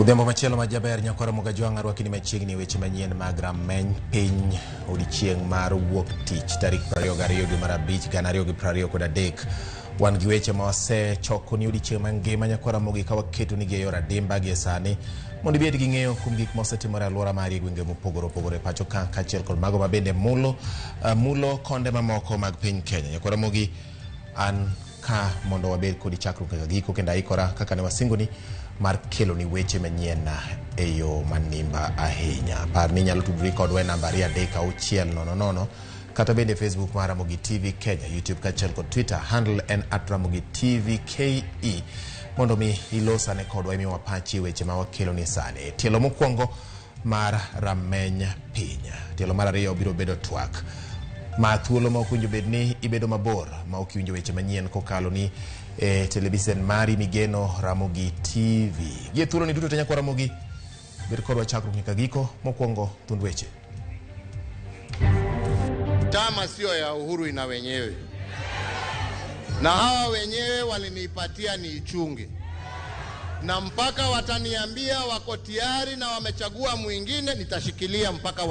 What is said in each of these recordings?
Udhembo machielo majaber nyakwara Mogajwang' rwakini machiegni weche manyien mag rameny piny odiechieng' mar wuok tich tarik 22 dwe mar 5 2023. Wan gi weche ma wasechoko ni odiechieng' mangima nyakwara Mogi ka waketo ni gi yor adimba gi sani mondo ibed gi ng'eyo kuom gik mosetimore alwora mari e gwenge mopogore opogore pacho ka kaachiel kod mago mabende mulo konde mamoko mag piny Kenya. Nyakwara Mogi an ka mondo wabed kod chakruok kaka giko kendo aikora kaka ne wasingoni mar kelo ni weche manyien e yo manimba ahinya. Par ni nyalo tudri kodwa e namba 3600 kata bende Facebook mar Ramogi TV Kenya, YouTube kaachiel kod Twitter handle en @Ramogi TV KE mondo mi ilosane kodwa imiwa pachi weche ma wakelo ni sani. Tielo mokwongo mar rameny piny. Tielo mar ariyo biro bedo twak ma thuolo ma okunjo bedni ibedo mabor ma okiwinjo weche manyien kokalo ni televisen mari migeno Ramogi TV. Gie thuolo ni duto tenya kwa Ramogi bed kodwa chakruok nyaka giko. Mokwongo thund weche. Chama sio ya Uhuru ina wenyewe, na hawa wenyewe walinipatia ni ichunge, na mpaka wataniambia wako tayari na wamechagua mwingine nitashikilia mpaka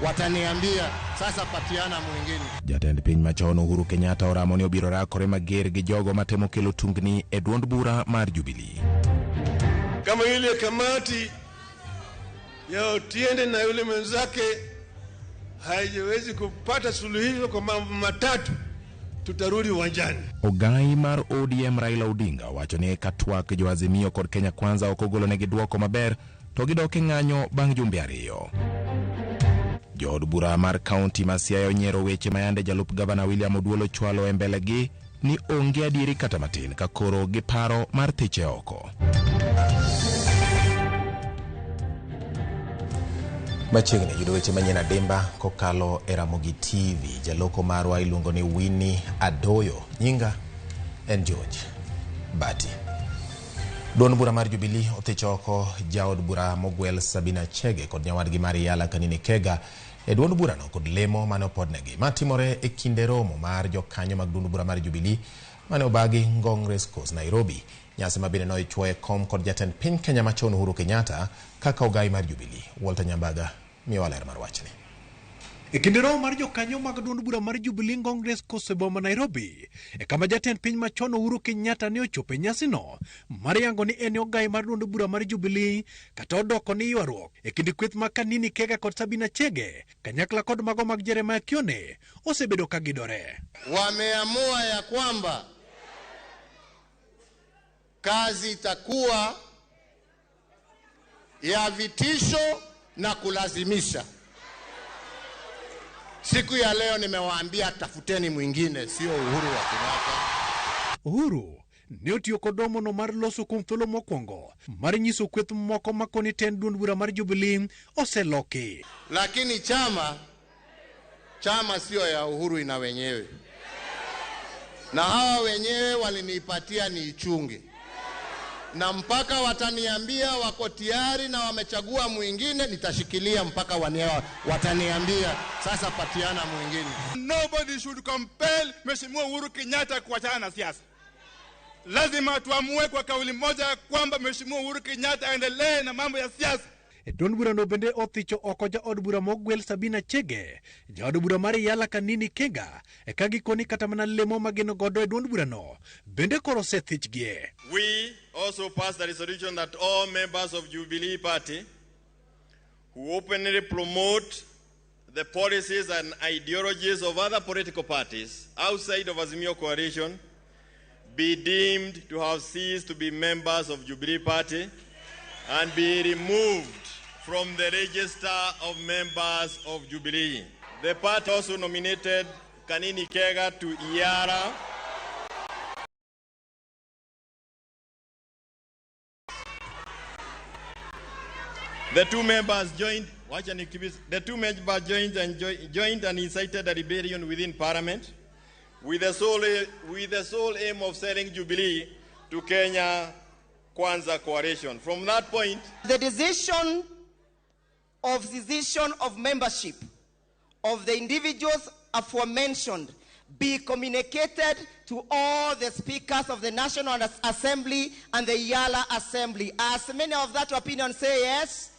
wataniambia sasa patiana mwingine. Jatend piny machon Uhuru Kenyatta oramo ni obiro rakore mager gi jogo matemo kelo tungni e duond bura mar Jubilee. Kama yule kamati ya Otiende na yule mwenzake haiwezi kupata suluhisho kwa mambo matatu, tutarudi uwanjani. Ogai mar ODM Raila Odinga wacho ni katwak jo Azimio kod Kenya Kwanza okogolo negi duoko maber to gidoke ng'anyo bang' jumbe ariyo. Jood bura mar kaunti ma Siaya onyiero weche mayande jalup gavana William Oduolo chwalo e mbelegi ni onge adieri kata matin ka koro giparo mar thiche oko. Machiegni yudo weche manyien adimba kokalo e Ramogi TV. Jaloko marwa iluongo ni Winnie Adoyo, nyinga en George Bati. Duond bura mar Jubilee othicho oko jaod bura mogwel Sabina Chege kod nyawadgi mar Yala Kanini Kega e duond bura no kod lemo mane opodnegi matimore e kinde romo mar jokanyo mag duond bura mar Jubilee mane obagi Ngong Race Course Nairobi. Nyasi mabine no ichwoe kom kod jatend piny Kenya machon Uhuru Kenyatta kaka ogai mar Jubilee. Walter Nyambaga miyo ler mar wachni. E kinde romo mar jokanyo mag duond bura mar Jubilee Ngong Race Course boma Nairobi e kama jatend piny machon Uhuru Kenyatta ne ochope nyasi no mar yango ni en ogai mar duond bura mar Jubilee kata odoko ni ywaruok e kinde kweth ma Kanini Kega kod Sabina Chege kanyakla kod mago mag Jeremiah Kione osebedo ka gidore. Wameamua ya kwamba kazi itakuwa ya vitisho na kulazimisha. Siku ya leo nimewaambia tafuteni mwingine, sio Uhuru wa Kenyatta. Uhuru ne otiyo kodomo no mar loso kuom thuolo mokwongo mar nyiso kweth moko makoni ten duond bura mar Jubilee oseloki. Lakini chama sio ya Uhuru ina wenyewe, na hawa wenyewe walinipatia ni ichunge, na mpaka wataniambia wako tayari na wamechagua mwingine nitashikilia mpaka wataniambia sasa patiana mwingine. Nobody should compel Mheshimiwa Uhuru Kenyatta kuachana na siasa. Lazima tuamue kwa kauli moja kwamba Mheshimiwa Uhuru Kenyatta aendelee na mambo ya siasa. E duond bura no bende othicho oko jaod bura mogwel Sabina Chege, jaod bura mar Yala Kanini Kega e ka gikoni kata mana lemo mageno godo e duond bura no bende koro sethichgie. We also passed the resolution that all members of Jubilee Party who openly promote the policies and ideologies of other political parties outside of Azimio coalition be deemed to have ceased to be members of Jubilee Party and be removed from the register of members of Jubilee. The party also nominated Kanini Kega to Iara. The two members joined and incited a rebellion within Parliament with the sole aim of selling Jubilee to Kenya Kwanza coalition. From that point, the decision of cessation of membership of the individuals aforementioned be communicated to all the speakers of the National Assembly and the Yala Assembly. As many of that opinion say yes?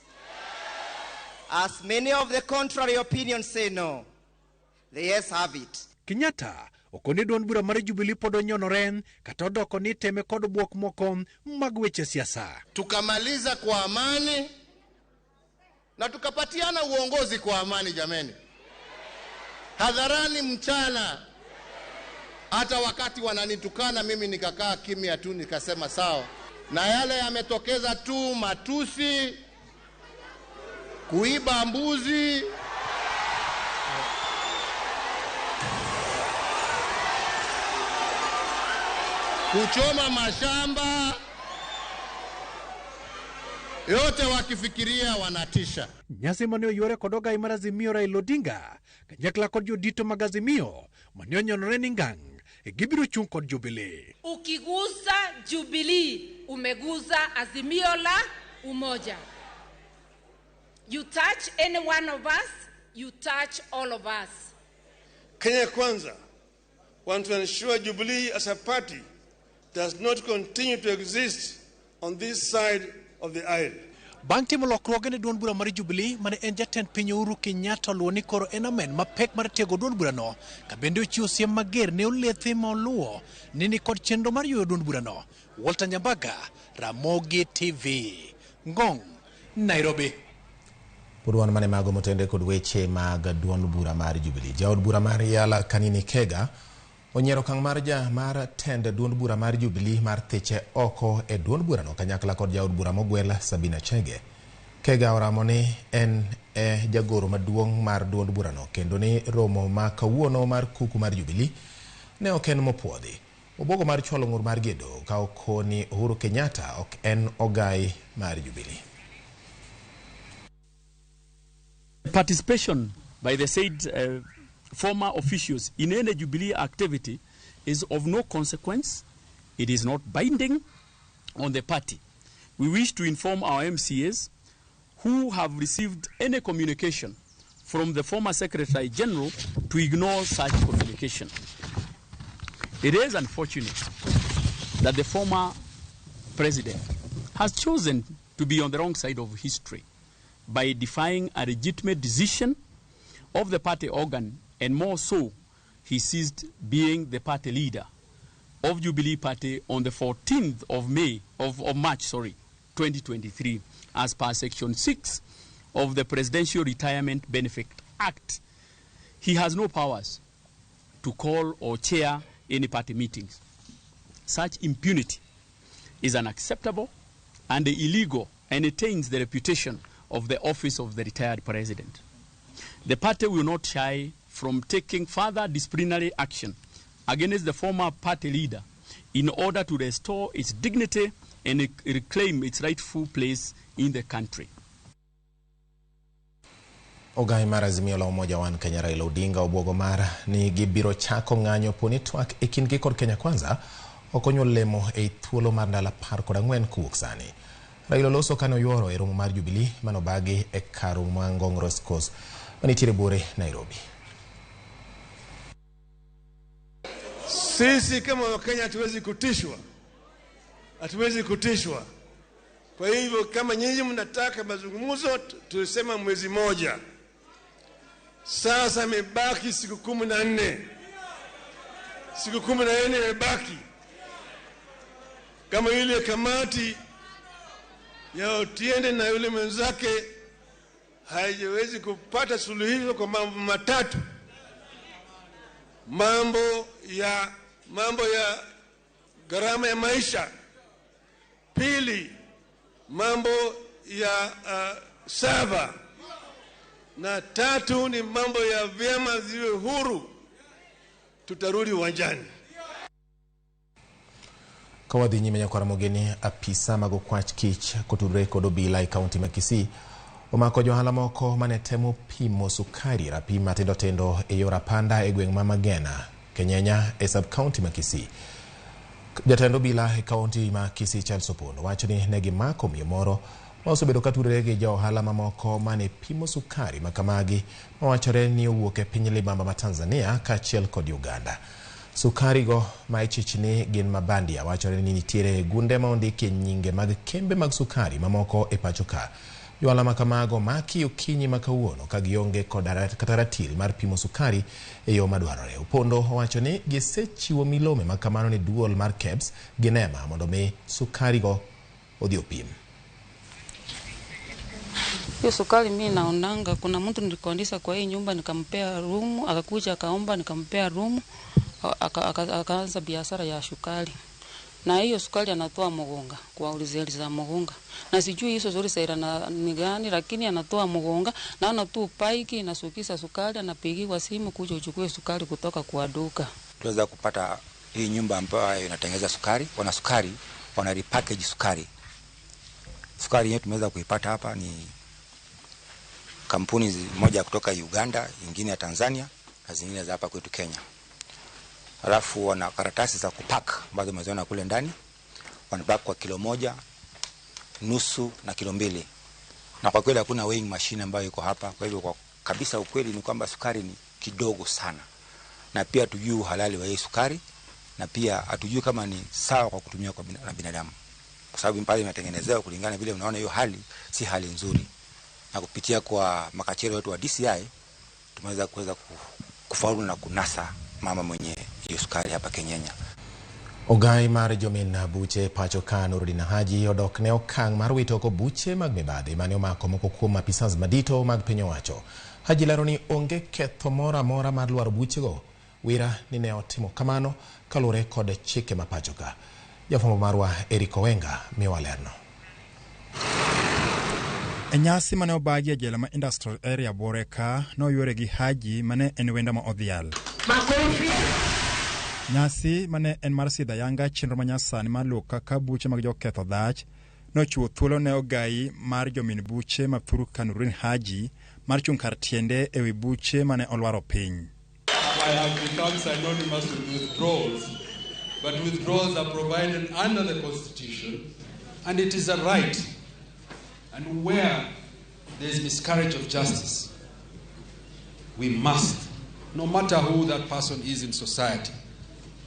As many of the contrary opinions say no. The yes have it. Kenyatta okoni duond bura mar Jubilee podo nyonoren kata odoko ni teme kod buok moko mag weche siasa. Tukamaliza kwa amani na tukapatiana uongozi kwa amani jameni. Hadharani mchana. Hata wakati wananitukana mimi nikakaa kimya tu nikasema sawa. Na yale yametokeza tu matusi, kuiba mbuzi, kuchoma mashamba, yote wakifikiria wanatisha. Nyasi manyo yore kodoga imarazimio Raila Odinga kanyakla kod jodito magazimio manyo nyonore ningang gibiro chung kod Jubilee. Ukigusa Jubilee umeguza azimio la umoja. You touch any one of us, you touch all of us. Kenya Kwanza want to ensure Jubilee as a party does not continue to exist on this side of the aisle. Bang timo lokruoge ne duond bura mar Jubilee mane en jatend piny Uhuru Kenyatta luoni koro en amen mapek mar tiego duond burano ka bende ochiwo siem mager ne olethe ma oluwo ni kod chenro mar yueyo duond burano. Walter Nyambaga, Ramogi TV, Ngong, Nairobi. Pudwan mane mago motende kod weche mag duond bura mar Jubilee. Jaod bura mar Yala Kanini Kega onyero kang mar tend duond bura mar Jubilee mar thiche oko e duond burano kanyakla kod jaod bura mogwel Sabina Chege. Kega oramo ni en jagoro maduong' mar duond burano kendo ni romo ma kawuono mar kuku mar Jubilee ne ok en mopuodhi. Obogo mar chwalo ng'ur mar gedo ka okoni Uhuru Kenyatta ok en ogai mar Jubilee. Participation by the said former officials in any Jubilee activity is of no consequence. It is not binding on the party. We wish to inform our MCAs who have received any communication from the former Secretary General to ignore such communication. It is unfortunate that the former president has chosen to be on the wrong side of history by defying a legitimate decision of the party organ, and more so, he ceased being the party leader of Jubilee Party on the 14th of March 2023, as per Section 6 of the Presidential Retirement Benefit Act. He has no powers to call or chair any party meetings. Such impunity is unacceptable and illegal, and it taints the reputation of the office of the retired president. The party will not shy from taking further disciplinary action against the former party leader in order to restore its dignity and reclaim its rightful place in the country. Ogai mar Azimio la Umoja Wan Kenya Raila Odinga obuogo mar ni gibiro chako ng'anyo poni twak e kindgi kod Kenya Kwanza okonyo lemo e thuolo mar ndalo 14 kuwuok sani. Raila loso kano yuoro e romo mar Jubilee manobagi e kar Ngong Race Course manitiere Bure, Nairobi. Sisi kama Wakenya hatuwezi kutishwa. Kwa hivyo kama nyinyi mnataka mazungumzo, tulisema mwezi moja. Sasa imebaki siku 14. Siku 14 imebaki. Kama ile kamati ya Otiende na yule mwenzake haiwezi kupata suluhisho kwa mambo matatu. Mambo ya gharama ya maisha. Pili, mambo ya sava. Na tatu ni mambo ya vyama ziwe huru. Tutarudi uwanjani. Kawadhi nyime nyakwa Ramogeni apisa mago kwach kich kotudre kod obila e kaunti ma Kisii omako johala moko mane temo pimo sukari rapim matindo tindo e yor apanda e gweng' ma Magena Kenyenya e sub county ma Kisii. Jatend obila e kaunti ma Kisii Charles Opondo wacho ni ne gimako miyo moro osebedo ka tudore gi jo ohala mamoko mane pimo sukari makamagi mawachore ni owuok e piny libamba ma Tanzania kaachiel kod Uganda. Sukari go ma ichichni gin mabandia wachore ni nitiere gunde ma ondiki nyinge mag kembe mag sukari mamoko e pacho ka. Johala makamago maki okinyi makawuono ka gionge kod kata ratil mar pimo sukari e yo madwarore. Opondo owacho ni gisechiwo milome makamano ni duol mar KEBS gi NEMA mondo mi sukari go odhi opim. Hiyo sukari mimi naonanga kuna mtu nilikodisha kwa hii nyumba nikampea room, akakuja akaomba nikampea room, akaanza biashara ya sukari. Na hiyo sukari anatoa Mugunga kwa ulizeli za Mugunga. Na sijui hizo zuri saira na ni gani lakini anatoa Mugunga na anatoa paiki na sukisa sukari anapigiwa simu kuja uchukue sukari kutoka kwa duka. Tuweza kupata hii nyumba ambayo inatengeneza sukari, wana repackage sukari. Sukari yetu tumeweza kuipata hapa ni kampuni moja kutoka Uganda, nyingine ya Tanzania na zingine za hapa kwetu Kenya. Alafu wana karatasi za kupack ambazo umeziona kule ndani. Wanapack kwa kilo 1, nusu na kilo 2. Na kwa kweli hakuna weighing machine ambayo iko hapa. Kwa hivyo kwa kabisa ukweli ni kwamba sukari ni kidogo sana. Na pia hatujui uhalali wa hii sukari na pia hatujui kama ni sawa kwa kutumia kwa binadamu. Kwa sababu pale imetengenezewa kulingana vile unaona hiyo hali si hali nzuri. Na kupitia kwa makachero wetu wa DCI tumeweza kufaulu na kunasa mama mwenye hiyo sukari hapa Kenyanya. Ogai mar jomin buche pacho ka Nurdin Haji odok ne okang mar wito ko buche mag mibadhi mane omako moko kuom apisas madito mag piny owacho. Haji lero ni onge ketho mora mar lwaro buche go. Wira ni ne otimo kamano kalure kod chike ma pacho ka. Jafwambo marwa Eric Owenga miwa lerno. Nyasi mane obagi jela ma industrial area Boreka no yore gi Haji mane en wenda ma odhial. Nyasi mane en mar sidha yanga chenro manyasani mar luka ka buche mag joketho dhach no chuo thuolo ne ogai mar jomin buche ma thuru Nurdin Haji mar chung kar tiende ewi buche mane olwaro piny. I have become synonymous with withdrawals, but withdrawals are provided under the Constitution and it is a right. And where there is miscarriage of justice, we must, no matter who that person is in society,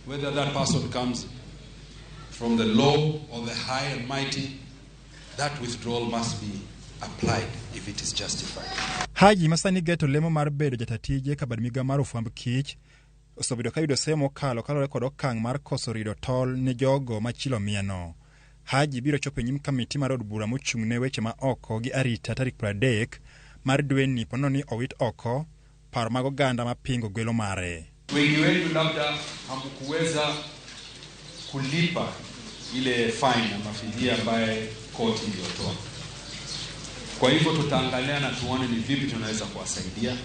whether that person comes from the low or the high and mighty, that withdrawal must be applied if it is justified. Haji masani geto lemo mar bedo jatatije kabad miga mar ofwamb kich osebedo ka yudo semo kalo kalore kod okang mar koso rido tol ne jogo machilo mieno. Haji biro chopo nyim kamiti mar od bura mochung'ne weche ma oko gi arita tarik 30 mar dwe ni pono ni owit oko paro mag oganda mapingo gwelo mare. Wengi wenu labda hamkuweza kulipa ile fine na mafidia ambaye koti iliyotoa. Kwa hivyo tutaangalia na tuone ni vipi tunaweza kuwasaidia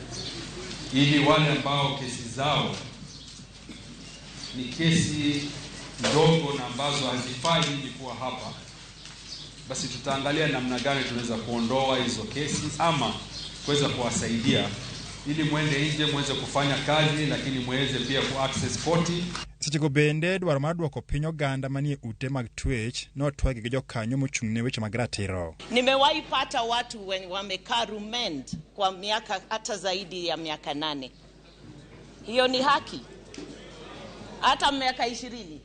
ili wale ambao kesi zao ni kesi ndogo na ambazo hazifai ili kuwa hapa, basi tutaangalia namna gani tunaweza kuondoa hizo kesi ama kuweza kuwasaidia ili mwende nje muweze kufanya kazi lakini muweze pia ku access koti. Sechego bende dwaro mar duoko piny oganda manie ute mag twech no twagi gi jokanyo mochung'ne weche mag ratiro. Nimewahi pata watu wenye wamekaa rumend kwa miaka hata zaidi ya miaka 8. Hiyo ni haki? Hata miaka 20.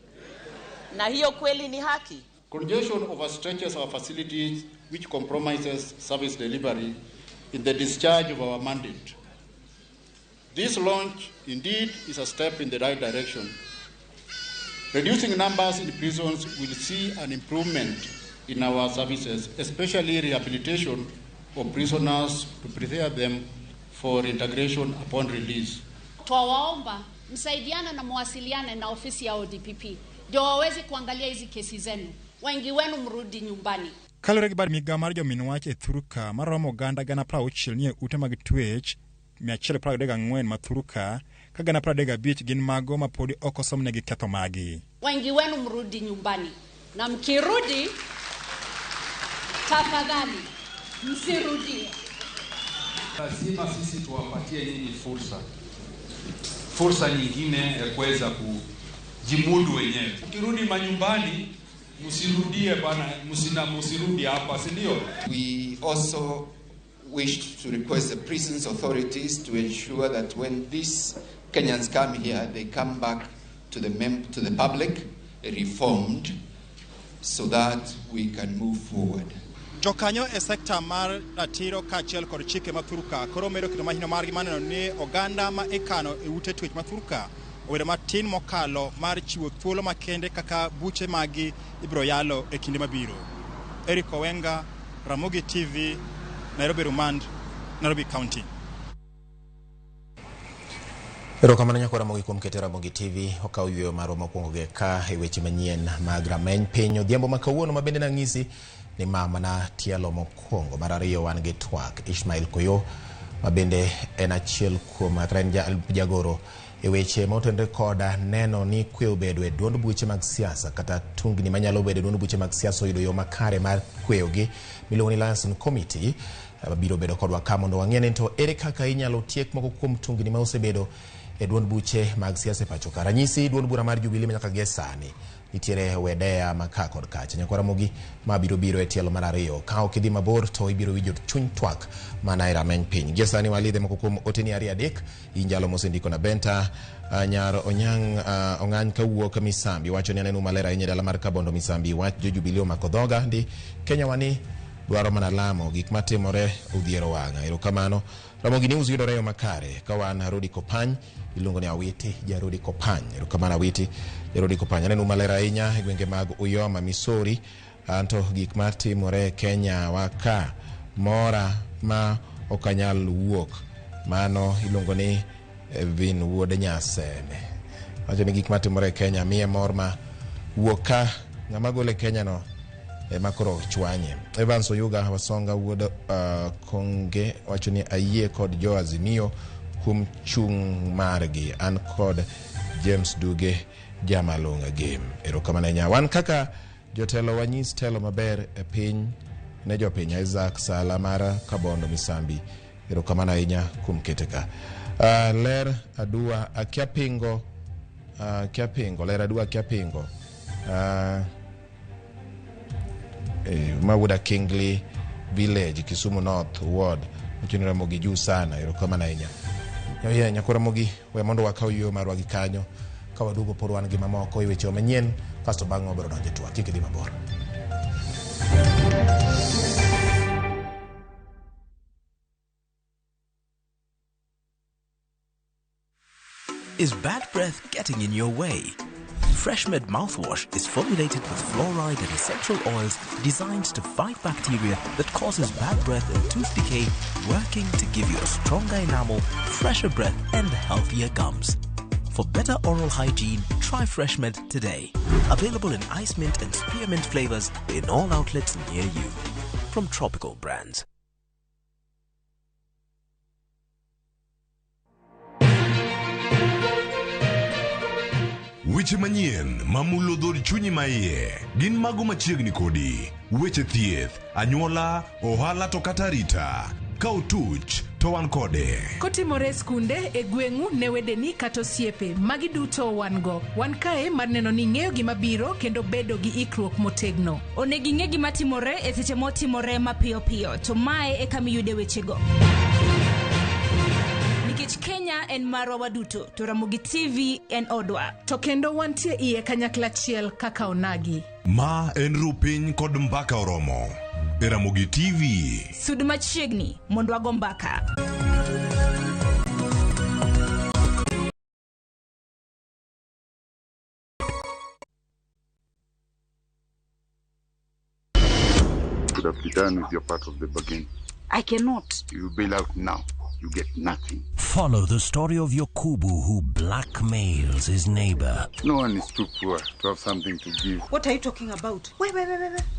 Na hiyo kweli ni haki? Congestion overstretches our facilities which compromises service delivery in the discharge of our mandate. This launch indeed is a step in the right direction. Reducing numbers in prisons will see an improvement in our services, especially rehabilitation of prisoners to prepare them for integration upon release. Twawaomba msaidiane na mwasiliane na ofisi ya ODPP ndio waweze kuangalia hizi kesi zenu. Wengi wenu mrudi nyumbani. Kalore gi bar miga mar jomin wach e thuruka maromo oganda gana 60 nie ute mag twech 134 ma thuruka ka gana 35 gin mago ma podi oko somnegi ketho magi. Wengi wenu mrudi nyumbani na mkirudi tafadhali msirudie. Lazima sisi tuwapatie nyinyi fursa nyingine ya kuweza kujimudu wenyewe. Ukirudi manyumbani Msirudie bana, msirudi hapa, si ndio? We also wish to request the prisons authorities to ensure that when these Kenyans come here, they come back to the public reformed so that we can move forward. Jokanyo e sekta mar ratiro kaachiel kod chike mathuruka koro medo kendo mahino margi maneno ni oganda ma ikano e ute twech mathuruka obedo matin mokalo mar chiwo thuolo makende kaka buche magi ibiro yalo e kinde mabiro. Eric Owenga, Ramogi TV, Nairobi Rumand, Nairobi County. Erokamano nyako Ramogi kuom keto Ramogi TV okawo yweyo marwa mokwongo ge ka e weche manyien mag rameny piny odhiambo ma kawuono mabende nang'isi ni mama na tielo mokwongo. Mar ariyo wan gi twak Ishmael Koyo mabende en achiel kuom jagoro e weche motenore koda neno ni kwe obedo e duond buche mag siasa kata tungni manyalo bedo e duond buche mag siasa oyudo yo makare mar kweyogi miluongo ni Liaison Committee biro bedo kodwa ka mondo wang'e ni to ere kaka inyalo tiek moko kuom tungni ma osebedo e duond buche mag siasa pacho ka. Ranyisi duond bura mar Jubilee nyaka gie sani nitiere Wedea maka kod kacha. Nyako Ramogi ma biro e tielo mar ariyo ka ok idhi mabor to ibiro winjo chuny twak mana e rameny piny. Gie sani walidhe moko kuom oteni ariyo adek injalo mosendiko na Benta nyar ong'any kawuok Misambi wacho ni aneno maler ahinya dala mar Kabondo Misambi wach jo Jubilee omako dhoga ndi Kenya wani dwaro mana lamo gik matimore odhiero wang'a. Erokamano Ramogi News yudore yo makare ka wan Rudi Kopany iluongo ni Awiti Jarudi Kopany. Erokamano Awiti Jarudi Kopany aneno maler ahinya e gwenge mag Uyoma Missouri anto gik matimore Kenya waka mora ma okanyal wuok mano iluongo ni Vin wuod Nyaseme wacho ni gik matimore Kenya miye mor ma wuok ka ng'ama gole Kenya no makoro chwanye. Evans Oyuga Wasonga wuod Konge wacho ni ayie kod jo Azimio kum chung margi an kod James Duge Jamalonga game. Erokamano nya wan kaka jotelo wanyis telo maber e piny ne jopiny Isaac Sala mara Kabondo Misambi. Erokamano inya kum keteka ler adua akiapingo ler adua akiapingo Mawuda Kingley Village Kisumu North Ward mchini Ramogi juu sana. Erokamano inya nyako Ramogi we mondo wakaw yo marwa gi kanyo ka wadugo por wan gi mamoko e weche manyien kasto bang' obro donjo twak kik idhi mabor. Is bad breath getting in your way? FreshMed mouthwash is formulated with fluoride and essential oils designed to fight bacteria that causes bad breath and tooth decay, working to give you a stronger enamel, fresher breath and healthier gums. For better oral hygiene, try FreshMed today. Available in ice mint and spearmint flavors in all outlets near you. From Tropical Brands. Weche manyien mamulo dhod chunyi maiye gin mago machiegni kodi. Weche thieth, anyuola, ohala to kata rita. Ka otuch to wan kode. Kotimore skunde e gweng'u ne wedeni kata osiepe magi duto wan go. Wan kae mar neno ni ng'eyo gima biro kendo bedo gi ikruok motegno. Onego ing'e gima timore e seche motimore mapiyo piyo to mae e kama iyude wechego. Nikech Kenya en marwa waduto to Ramogi TV en odwa. To kendo wantie iye kanyakla achiel kaka onagi. Ma en rupiny kod mbaka oromo. E Ramogi TV. Sud machiegni mondo wago mbaka. Could have been done with your part of the bargain. I cannot. You bail out now. You get nothing. Follow the story of Yakubu who blackmails his neighbor. No one is too poor to have something to give. What are you talking about? Wait,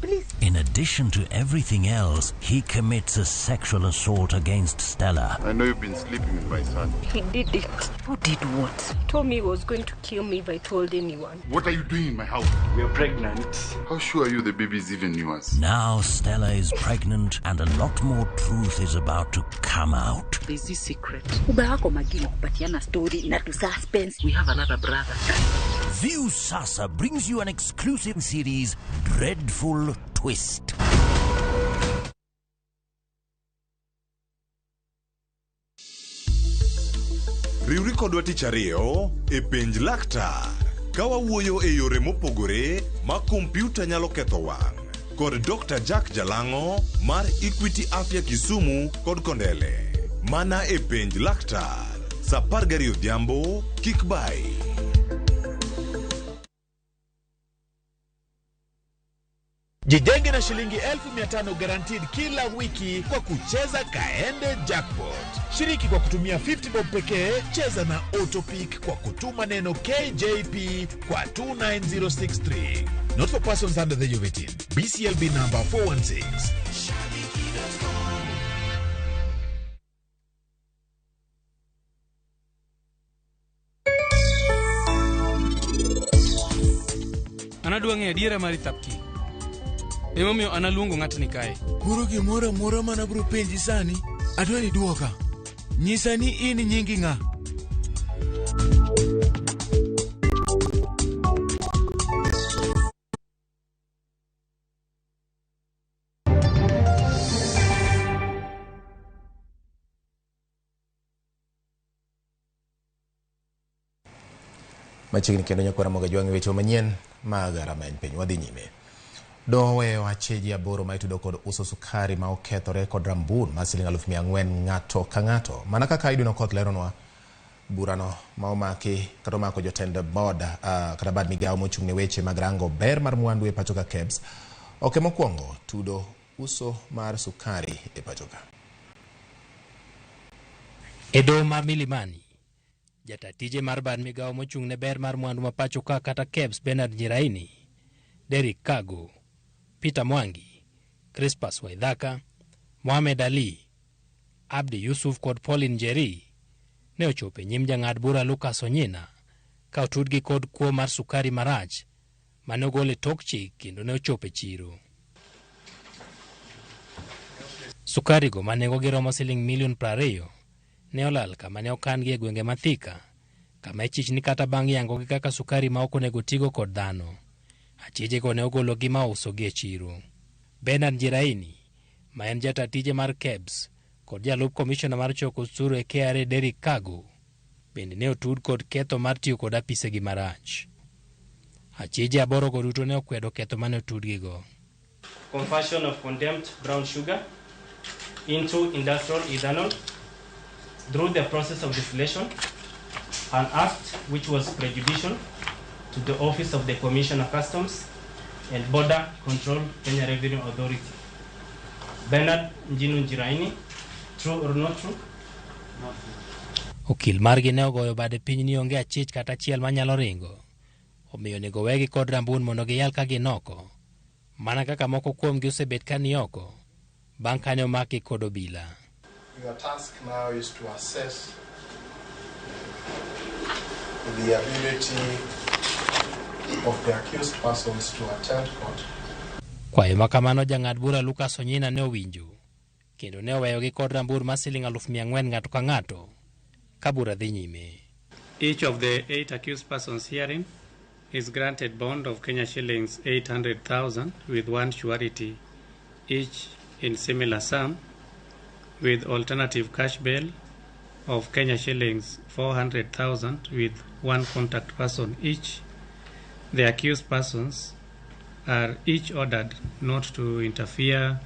please. In addition to everything else, he commits a sexual assault against Stella. I know you've been sleeping with my son. He did it. Who did what? He told me he was going to kill me if I told anyone. What are you doing in my house? We are pregnant. How sure are you the baby is even yours? Now Stella is pregnant and a lot more truth is about to come out. There's this secret. Ubako magini kupatiana story na to suspense. We have another brother. View Sasa brings you an exclusive series, Dreadful Twist. Riwri kodwa tich ariyo e penj laktar. Ka wawuoyo e yore mopogore ma kompyuta nyalo ketho wang'. Kod Dr. Jack Jalango mar Equity Afya Kisumu kod Kondele. Mana e penj laktar. Sa 12 odhiambo, kik bai. Jijenge na shilingi 1500 guaranteed kila wiki kwa kucheza Kaende Jackpot. Shiriki kwa kutumia 50 bob pekee, cheza na Autopic kwa kutuma neno KJP kwa 29063. Not for persons under the age of 18. BCLB number 416. Anaduange adiera mari tapki. Emomiyo analuongo ng'atni kae. Kuro gimoro amora mana bro penji sani, adwani duoka. Nyisa ni in nyingi ng'a. Machiegni kendo nyakwara Ramogi jwang'e weche manyien mag rameny piny wadhi nyime. Dowe wacheji aboro ma itudo kod uso sukari ma okethore kod rambun ma siling 400,000 ng'ato ka ng'ato. Mana kaka iduno koth leronwa burano ma omaki kata omako jotend board kata bad migawo mochung'ne weche mag rango ber mar mwandu e pachoka KEBS. Oke mokwongo tudo uso mar sukari e pachoka. Edo mar Milimani, jatatije mar bad migawo mochung'ne ber mar mwandu ma pachoka kata KEBS Bernard Nyiraini, Derek Kago, Peter Mwangi, Crispus Waithaka, Mohamed Ali, Abdi Yusuf kod Pauline Njeri ne ochope nyim jang'ad bura Lucas Onyina ka otudgi kod kuo mar sukari marach mane ogole tok chik kendo ne ochope chiro. Sukari go manego gi romo siling $20,000,000 ne olal kama ne okan gi e gwenge mathika kama ichich ni kata bang' yango gi kaka sukari ma ok onego tigo kod dhano. Achije go ne ogolo gi ma uso gi e chiro. Bernard Njiraini, ma en jatatije mar KEBS kod jalup komishona mar choko osuru e KRA Derek Kago, bende ne otud kod ketho mar tiyo kod apise gi marach. Achije aboro go duto ne okwedo ketho mane otudgi go. Conversion of condemned brown sugar into industrial ethanol through the process of distillation, an act which was prejudicial to the Office of the Commissioner of Customs and Border Control, Kenya Revenue Authority. Bernard Njiraini, true or not true? Not true. Okil margi ne ogoyo bade piny ni onge achich kata achiel manyalo ringo. Omiyo nego wegi kod rambun mondo giyal ka ginoko. Mana kaka moko kuomgi osebet ka ni oko. Bang' kane omaki kod obila. Your task now is to assess the ability of the accused persons to attend court. Kwayo makamano jang'ad bura Lucas Onyina ne owinjo kendo ne oweyogi kod rambur ma siling 400,000 ng'ato ka ng'ato ka bura dhi nyime. Each of the 8 accused persons herein is granted bond of Kenya shillings 800,000 with one surety, each in similar sum, with alternative cash bail of Kenya shillings 400,000 with one contact person each. The accused persons are each ordered not to interfere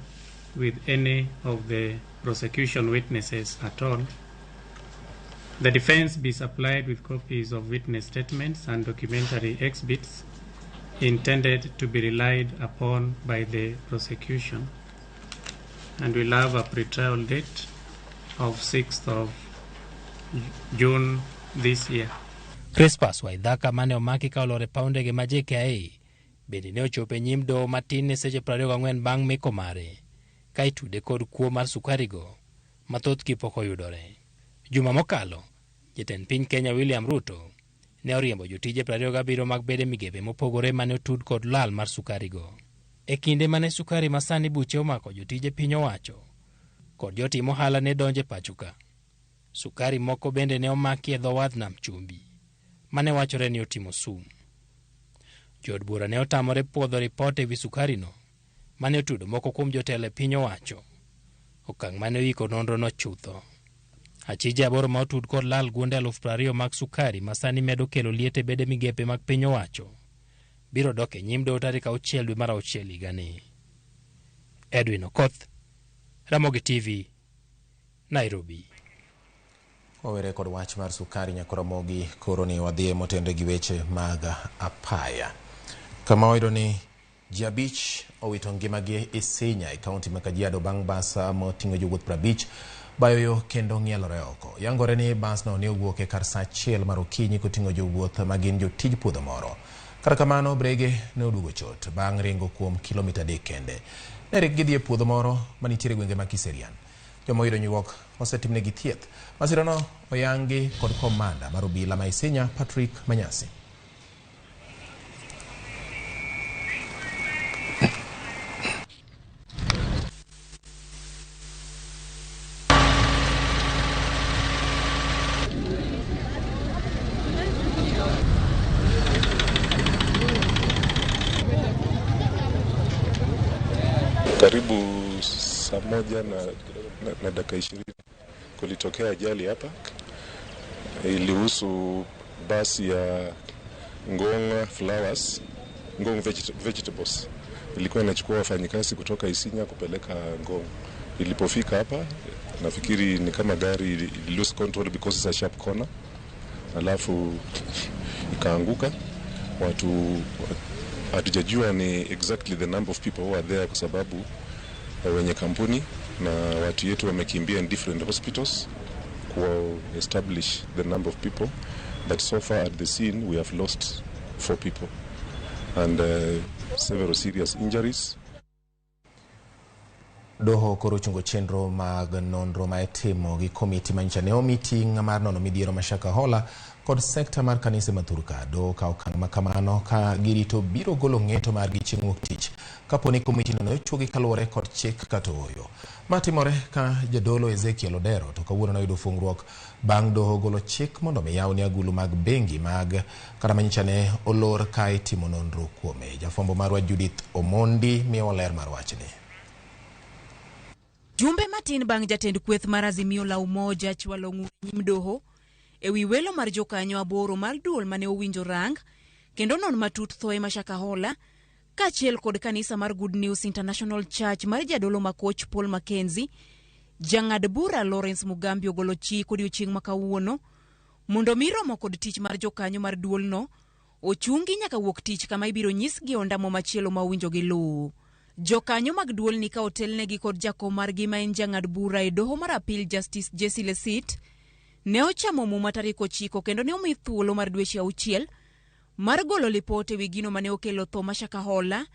with any of the prosecution witnesses at all. The defense be supplied with copies of witness statements and documentary exhibits intended to be relied upon by the prosecution, and we'll have a pre-trial date of 6th of June this year. Crispus Waithaka mane omaki ka olore paundege ma JKIA bende ne ochope nyim doho matin ne seche 24 bang' meko mare ka itude kod kuo mar sukari go mathoth kipok oyudore. Juma mokalo, jatend piny Kenya William Ruto ne oriembo jotije 27 mag bede migepe mopogore mane otud kod lal mar sukari go. E kinde mane sukari masani buche omako jotije piny owacho kod jotimo ohala ne donje pachoka, sukari moko bende ne omaki e dho wadh nam chumbi mane wachore ni otimo sum. Jood bura ne otamore puodho ripot ewi sukarino mane otudo moko kuom jotelo e piny owacho. Okang' mane oiko nonrono chutho. Achije 8 ma otud kod lal guonde 20,000 mag sukari ma sani medo kelo liet e bede migepe mag piny owacho biro dok e nyim doho tarik 6 dwe mar 6 higani. Edwin Okoth, Ramogi TV, Nairobi. Owere kod wach mar sukari Ramogi koro ni wadhie motende gi weche mag apaya. Kama oyudo ni ji 5 owito ngimagi Isinya e kaunti ma Kajiado bang' bas moting'o jowuoth 50 bayo yo kendo ng'ielore oko. Yangore ni basno ne owuok e kar saa 1 mar okinyi koting'o jowuoth ma gin jotij puodho moro. Kata kamano brege ne oduogo chot bang' ringo kuom kilomita 3 kende. Ne gidhi e puodho moro manitiere gwenge ma Kiserian. Joma oyudo nyuok osetimnegi thieth. Masirano oyangi kod komanda mar obila ma Isinya, Patrick Manyasi. Karibu saa 1 na dakika 20 kulitokea ajali hapa. Ilihusu basi ya Ngong Flowers, Ngong Vegetables. Ilikuwa inachukua wafanyikazi kutoka Isinya kupeleka Ngong. Ilipofika hapa, nafikiri ni kama gari lose control because it's a sharp corner. Alafu ikaanguka. Watu hatujajua ni exactly the number of people who are there kwa sababu wenye kampuni na watu yetu wamekimbia in different hospitals ku establish the number of people, but so far at the scene we have lost 4 people and several serious injuries. Doho koro chungo chenro mag nonro ma itimo gi komiti manyicha ne meeting mar nono midhiero mashaka hola kod sekta mar kanise mathurka. Doho ka okang' makamano ka girito biro golo ng'eto mar gi chieng' wuok tich kaponi komiti no ochuogi kaluwore kod chik kata oyo. Matimore ka jadolo Ezekiel Odero to kawuono noyudo fungruok bang' doho golo chik mondo miyawni agulu mag bengi mag kata manyicha ne olor ka itimo nonro kuome. Jafwambo marwa Judith Omondi miyo ler mar wachni. Jumbe matin bang' jatend kweth mar Azimio la Umoja chwalo nyim doho ewi welo mar jokanyo 8 mar duol mane owinjo rang kendo non matut thoe mashaka hola kaachiel kod kanisa mar Good News International Church mar jadolo makoch Paul Mackenzie. Jang'ad bura Lawrence Mugambi ogolo chik odiochieng' ma kawuono mondo miromo kod tich mar jokanyo mar duol no ochungi nyaka wuok tich kama ibiro nyisgi ondamo machielo ma owinjo gi luw. Jokanyo mag duol ni ka otelnegi kod jakom margi ma en jang'ad bura e doho mar apil Justice Jesse Lesit ne ochamo muma tarik 9 kendo ne omi thuolo mar dweche 6 mar golo lipot ewi gino mane okelo tho mashaka hola,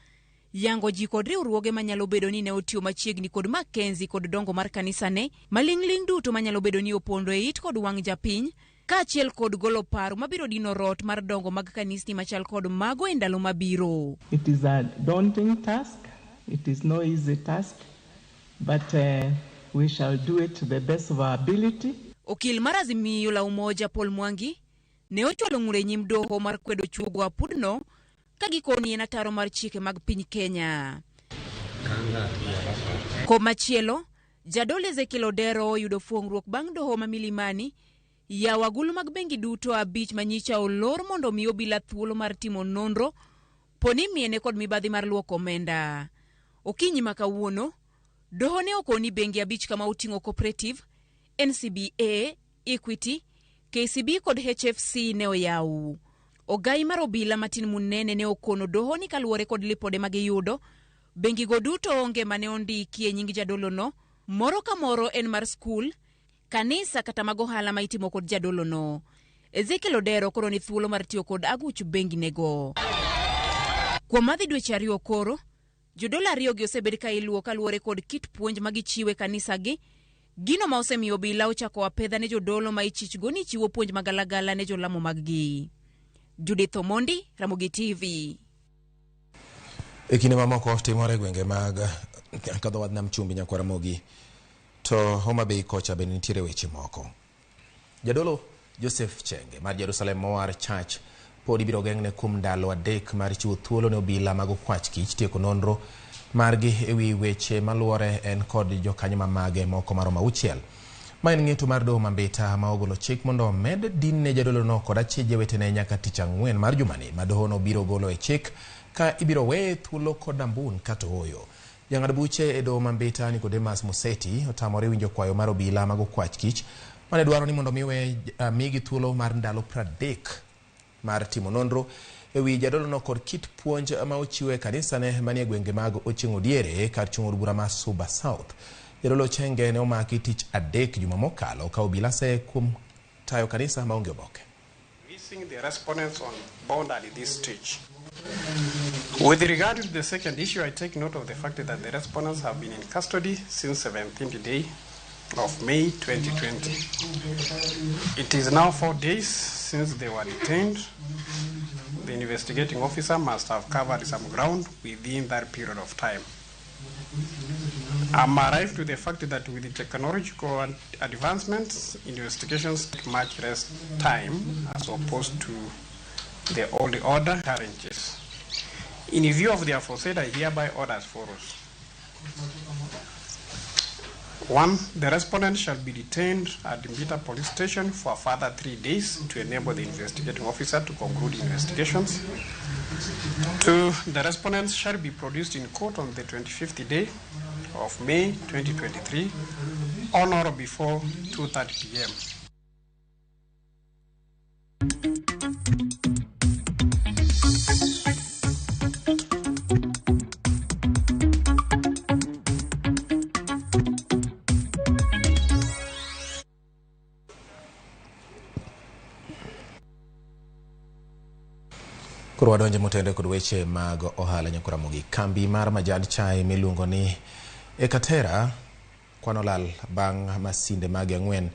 yango ji kod riwruoge manyalo bedo ni ne otiyo machiegni kod Mackenzie kod dongo mar kanisa ne maling'ling duto manyalo bedo ni opondo e it kod wang' japiny kaachiel kod golo paro mabiro dino rot mar dongo mag kanisni machal kod mago e ndalo mabiro. It is a daunting task. It is no easy task, but we shall do it to the best of our ability. Okil mar Azimio la Umoja Paul Mwangi ne ochwalo ng'ure nyim doho mar kwedo chuogo apudno ka gikoni en ataro mar chike mag piny Kenya. Komachielo, jadolo Ezekiel Odero oyudo fuong'ruok bang' doho ma Milimani yawo agulu mag bengi duto 5 manyicha olor mondo mi obila thuolo mar timo nonro poni miene kod mibadhi mar luoko omenda. Okinyi makawuono, doho ne okoni bengi 5 kama oting'o Cooperative, NCBA, Equity, KCB kod HFC ne oyaw. Ogai mar obila matin munene ne okono doho ni kaluwore kod lipode magiyudo, bengi go duto onge mane ondiki e nying jadolo no, moro ka moro en mar skul, kanisa kata mag ohala ma itimo kod jadolo no. Ezekiel Odero koro ni thuolo mar tiyo kod aguch bengi nego. Kuom madhi dweche 2 koro, jodolo 2 gi osebed ka iluwo kaluwore kod kit puonj magichiwe kanisa gi, gino ma osemiyo obila ochako apedha ne jodolo ma ichichgo ni chiwo puonj magalagala ne jolamo maggi. Judith Omondi, Ramogi TV. E kinde mamoko timore gwenge mag kadho wadh nam chumbi Ramogi to Homa Bay kocha bende nitiere weche moko. Jadolo Joseph Chenge mar Jerusalem Mowar Church pod ibiro geng'ne kuom ndalo 3 mar chiwo thuolo ne obila mag okwach kich tieko nonro margi ewi weche maluore en kod jokanyo mamage moko maromo 6. Ma en ng'eto mar doho mambita ma ogolo chik mondo med din ne jadolo no kod achije wetene nyaka tich ang'wen mar jumani ma doho no biro golo e chik ka ibiro weye thuolo kod ambun kata oyo. Jang'ad buche e doho mambita Nicodemus Museti otamore winjo kwayo mar obila mag okwach kich mane dwaro ni mondo miwe migi thuolo mar ndalo 30 mar timo nonro ewi jadolo no kod kit puonj ma ochiwe kanisa ne manie gwenge mag Ochieng' Odiere kar chung od bura ma Suba South. Jadolo Chenge ne omaki tich 3 juma mokalo ka obila se kuom tayo kanisa maonge oboke. Missing the respondents on bond at this stage. With regard to the second issue, I take note of the fact that the respondents have been in custody since 17th day of May 2020. It is now 4 days since they were detained. The investigating officer must have covered some ground within that period of time. I'm arrived to the fact that with the technological advancements, investigations take much less time as opposed to the old order challenges. In view of the aforesaid, I hereby order as follows. 1. The respondent shall be detained at the Mbita police station for a further 3 days to enable the investigating officer to conclude investigations. 2. The respondents shall be produced in court on the 25th day of May 2023 on or before 2:30 p.m. Koro wadonje motende kod weche mag ohala nyakora Ramogi. Kambi mar majand chai miluongo ni Ekatera kwano lal bang' masinde mag 4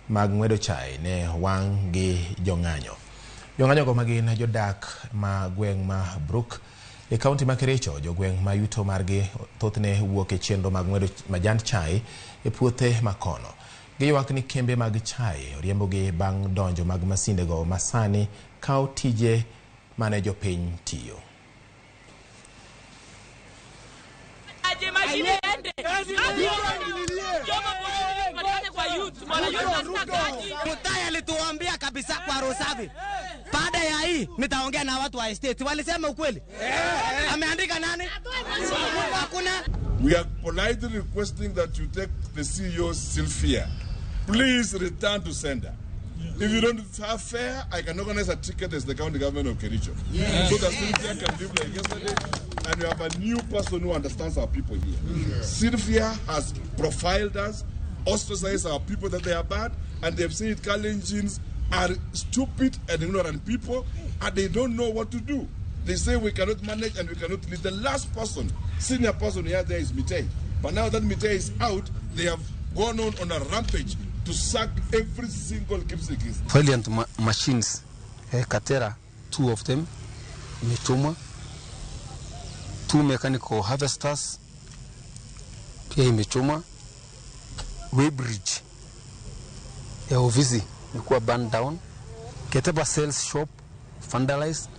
mag ng'wedo chai ne wang' gi jong'anyo. Jong'anyo go magin jodak ma gweng' ma Brook e kaunti ma Kericho, jogweng' ma yuto margi thothne wuok e chenro mag ng'wedo majand chai e puothe makono. Giywak ni kembe mag chai oriembogi bang' donjo mag masinde go masani kao tije mane jopiny tiyo. Mutaya alituambia kabisa kwa Rosavi, baada ya hii nitaongea na watu wa estate. Walisema ukweli? Ameandika nani? Hakuna. We are politely requesting that you take the CEO Sylvia. Please return to sender. If you don't have fare, I can organize a ticket as the county government of Kericho. So that Sylvia can live like yesterday, and we have a new person who understands our people here. Sylvia has profiled us, ostracized our people that they are bad, and they've said Kalenjins are stupid and ignorant people, and they don't know what to do. They say we cannot manage and we cannot lead. The last person, senior person here there is Mitei. But now that Mitei is out, they have gone on a rampage to sack every single Kipsigis. Valiant machines, Katera, 2 of them, Mituma, 2 mechanical harvesters, pia Mituma, Weybridge, ya ofisi ilikuwa burned down, Keteba sales shop vandalized,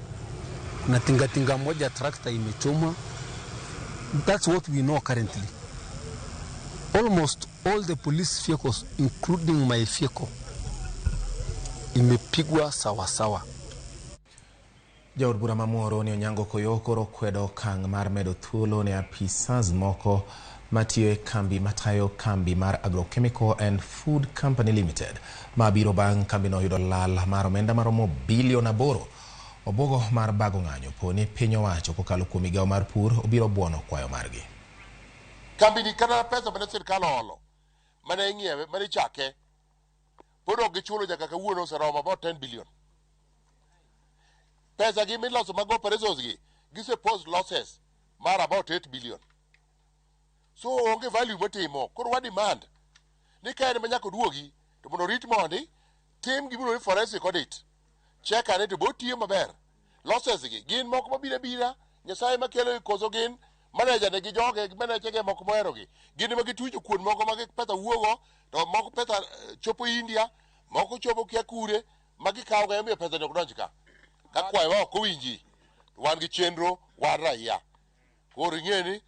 na tinga moja tractor imechoma. That's what we know currently. Almost all the police vehicles, including my vehicle, imepigwa sawa. Jaod bura mamoro ni Onyango Koyokoro kwedo kang' mar medo thuolo ne apisas moko matiyo e kambi matayo kambi mar Agrochemical and Food Company Limited ma biro bang' kambi no yudo lal mar omenda maromo bilion 8. Obogo mar bago ng'anyo poni piny owacho kokalo kuom migawo mar pur obiro buono kwayo margi. Kambi ni kana pesa mane sirkal olo mane ing'iewe mane chake pod ok gichulo nyaka kawuono oseromo about 10 billion. Pesa gi miloso mag operations gi gisepose losses mar about 8 billion. So onge value motimo. Koro wa demand ni kaen manyako duogi to mondo rit mondi tim gibiro ni forensic audit. Check ane to botiyo maber. Losses gi gin moko mabira Nyasaye makelo koso gin manager ne gi joge manager ge moko mohero gi gin magi tujo kuon moko magi pesa wuogo to moko pesa chopo India moko chopo kia kure magi kawo ga miyo pesa ne donj ka ka kwayo ok owinji wan gi chenro war raia koro ing'eni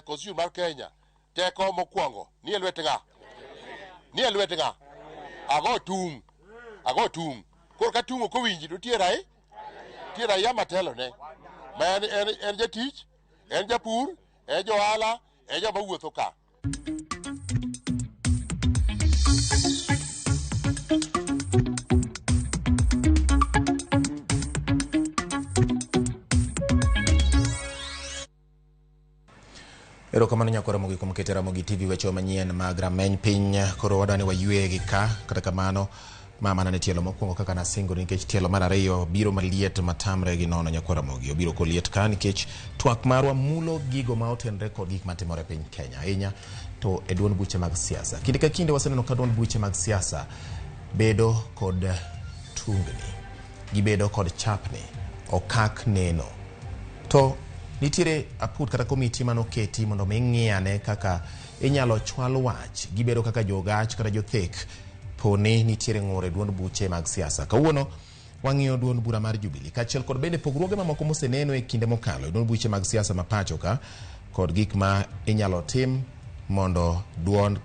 constitution mar Kenya teko mokwongo ni e lwet ng'a ago tung koro ka tung ok owinji to tie raia matelo ne ma en jatich, en japur, en johala, en joma wuotho ka. Erokamano nyakoro Ramogi kuom keto Ramogi TV weche manyien mag rameny piny. Koro wadwani wayue gi ka, kata kamano mama ne tielo mokwongo kaka nasingo nikech tielo mar ariyo biro maliet matamre gi nono nyakoro Ramogi. Obiro koliet ka nikech twak marwa mulo gigo ma otenre kod gik matimore piny Kenya ahinya to e duond buche mag siasa. Kinde ka kinde waseneno ka duond buche mag siasa bedo kod tungni, gibedo kod chapni, okak neno. To nitiere aput kata komiti manoketi mondo ming'iane kaka inyalo chwal wach, gibedo kaka jogach kata jothek poni nitiere ng'ore duond buche mag siasa. Kawuono wang'iyo duond bura mar Jubilee kaachiel kod bende pogruoge mamoko moseneno e kinde mokalo e duond buche mag siasa ma pacho ka kod gik ma inyalo tim mondo duond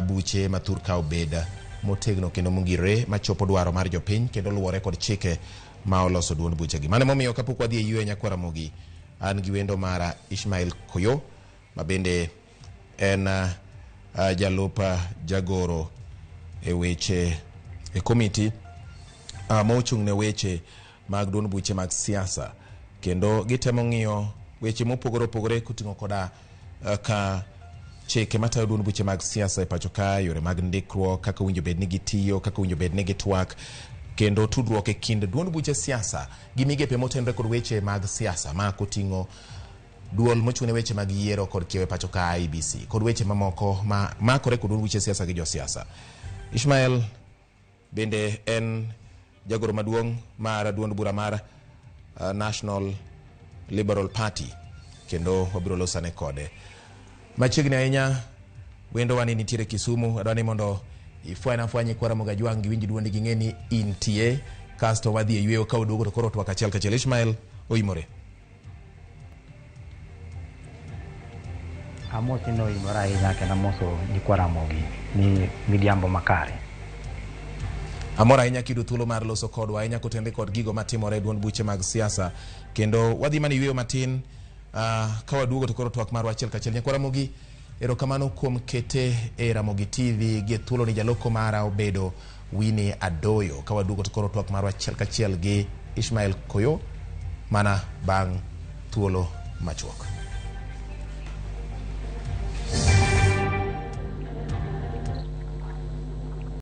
buche mathur ka obed motegno kendo mongirre machopo dwaro mar jopiny kendo luwore kod chike ma oloso duond buchegi. Mane momiyo kapok wadhi e yue nyakwa Ramogi, an gi wendo mara Ishmael Koyo ma bende en jalupa jagoro e weche e komiti mochung' ne weche mag duond buche mag siasa kendo gitemo ng'iyo weche mopogore opogore kuting'o koda ka chike matayo duond buche mag siasa e pacho ka, yore mag ndikruok, kaka winjo bed ni gitiyo, kaka winjo bed ni gitwak kendo tudruok e kind duond buche siasa gi migepe motenre kod weche mag siasa ma koting'o duol mochung' ne weche mag yiero kod kiewo e pacho ka IBC kod weche mamoko ma makore kod duond buche siasa gi josiasa. Ishmael bende en jagoro maduong' mar duond bura mar National Liberal Party kendo wabiro losane kode machiegni ahinya. Wendo wani nitiere Kisumu, adwani mondo ifwanya kwa Ramogi Ajwang' giwinji duondi ging'eni intie kasto wadhi e yweyo ka oduogo to koro twak achiel kachiel. Ishmael oimore. Amosi no imore ahinya kendo amoso nyikwa Ramogi ni midhiambo makare. Amora ahinya kido thuolo mar loso kodwa ahinya kotende kod gigo matimore e duond buche mag siasa kendo wadhi mana yweyo matin ka waduogo to koro twak marwa achiel kachiel. Nyakwa Ramogi, erokamano kuom kete e Ramogi TV gi thuolo ni jaloko mara obedo Winnie Adoyo ka waduogo to koro twak marwa achiel kachiel gi Ishmael Koyo mana bang' thuolo machuok.